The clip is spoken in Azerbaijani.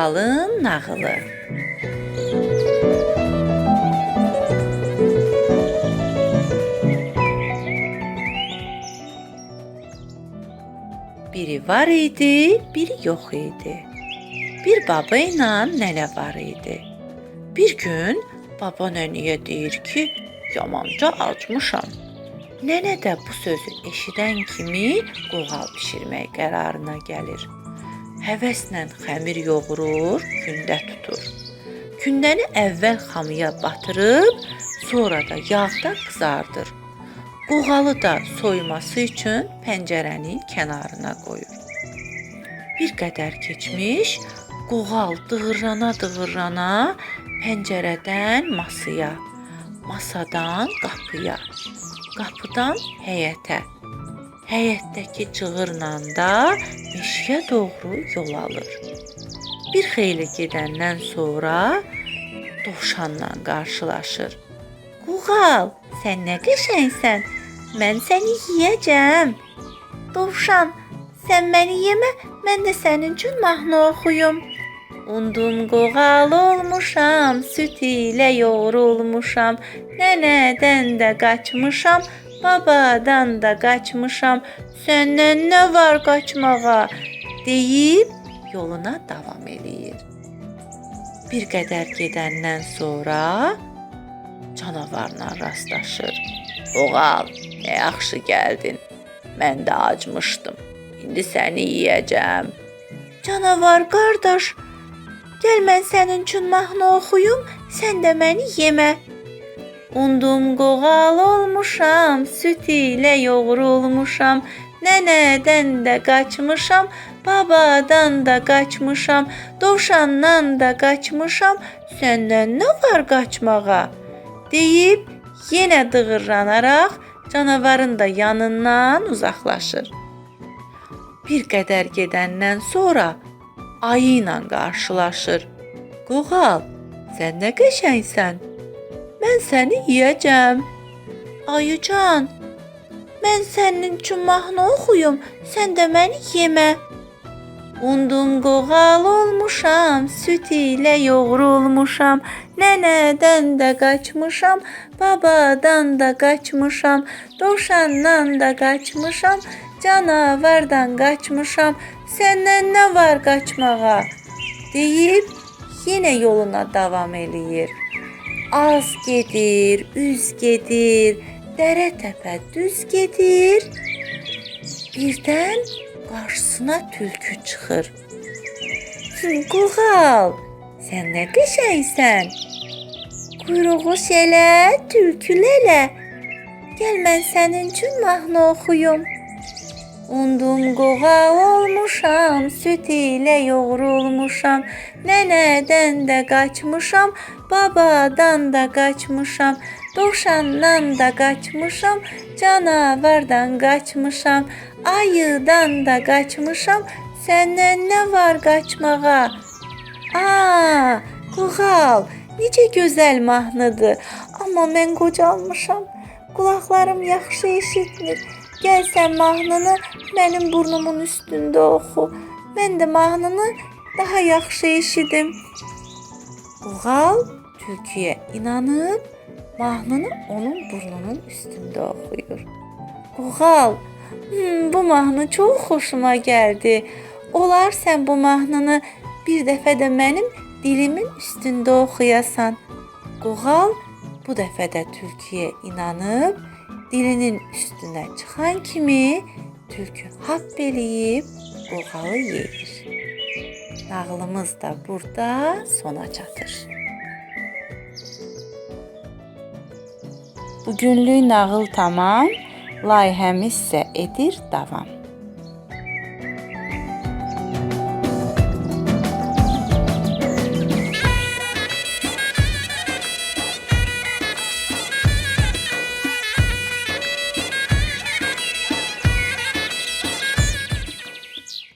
Qoğalın nağılı. Biri var idi, biri yox idi. Bir baba ilə nənə var idi. Bir gün baba nənəyə deyir ki, yamanca acmışam. Nənə də bu sözü eşidən kimi qoğal bişirmək qərarına gəlir. Həvəslə xəmir yoğurur, kündə tutur. Kündəni əvvəl xamıya batırıb, sonra da yağda qızardır. Qoğalı da soyması üçün pəncərənin kənarına qoyur. Bir qədər keçmiş, qoğal dığırlana pəncərədən masaya, masadan qapıya, qapıdan həyətə, həyətdəki cığırla da meşəyə doğru yol alır. Bir xeyli gedəndən sonra dovşanla qarşılaşır. Qoğal, sən nə qəşəngsən? Mən səni yeyəcəm. Dovşan, sən məni yemə, mən də sənin üçün mahnı oxuyum. Undum qoğal olmuşam, süt ilə yoğrulmuşam, nənədən də qaçmışam, babadan da qaçmışam, səndən nə var qaçmağa, deyib yoluna davam eləyir. Bir qədər gedəndən sonra canavarla rastlaşır. Qoğal, nə yaxşı gəldin. Mən də acmışdım. İndi səni yeyəcəm. Canavar qardaş, gəl mən sənin üçün mahnı oxuyum, sən də məni yemə. Undum qoğal olmuşam, süt ilə yoğrulmuşam, nənədən də qaçmışam, babadan da qaçmışam, dovşandan da qaçmışam, səndən nə var qaçmağa? Deyib, yenə dığırlanaraq canavarın da yanından uzaqlaşır. Bir qədər gedəndən sonra ayı ilə qarşılaşır. Qoğal, sən nə qəşəngsən? Mən səni yeyəcəm. Ayıcan, mən sənin üçün mahnı oxuyum, sən də məni yemə. Undum qoğal olmuşam, süt ilə yoğrulmuşam, nənədən də qaçmışam, babadan da qaçmışam, dovşandan da qaçmışam, canavardan qaçmışam, səndən nə var qaçmağa? Deyib, yenə yoluna davam eləyir. Az gedir, üz gedir, dərə təpə düz gedir. Birdən qarşısına tülkü çıxır. Qoğal, sən nə qəşəngsən? Quyruğu şələ, tülkü lələ. Gəl mən sənin üçün mahnı oxuyum. Undum qoğal olmuşam, süt ilə yoğrulmuşam, nənədən də qaçmışam, babadan da qaçmışam, dovşandan da qaçmışam, canavardan qaçmışam, ayıdan da qaçmışam, səndən nə var qaçmağa? Qoğal, necə gözəl mahnıdır, amma mən qocalmışam, qulaqlarım yaxşı eşitmir. Gəl sən mahnını mənim burnumun üstündə oxu, mən də mahnını daha yaxşı eşidim. Qoğal tülküyə inanıb, mahnını onun burnunun üstündə oxuyur. Qoğal, bu mahnı çox xoşuma gəldi. Olar sən bu mahnını bir dəfə də mənim dilimin üstündə oxuyasan. Qoğal bu dəfə də tülküyə inanıb, dilinin üstünə çıxan kimi tülkü hap eləyib qoğalı yeyir. Nağılımız da burada sona çatır. Bugünlük nağıl tamam, layihəmiz isə edir davam.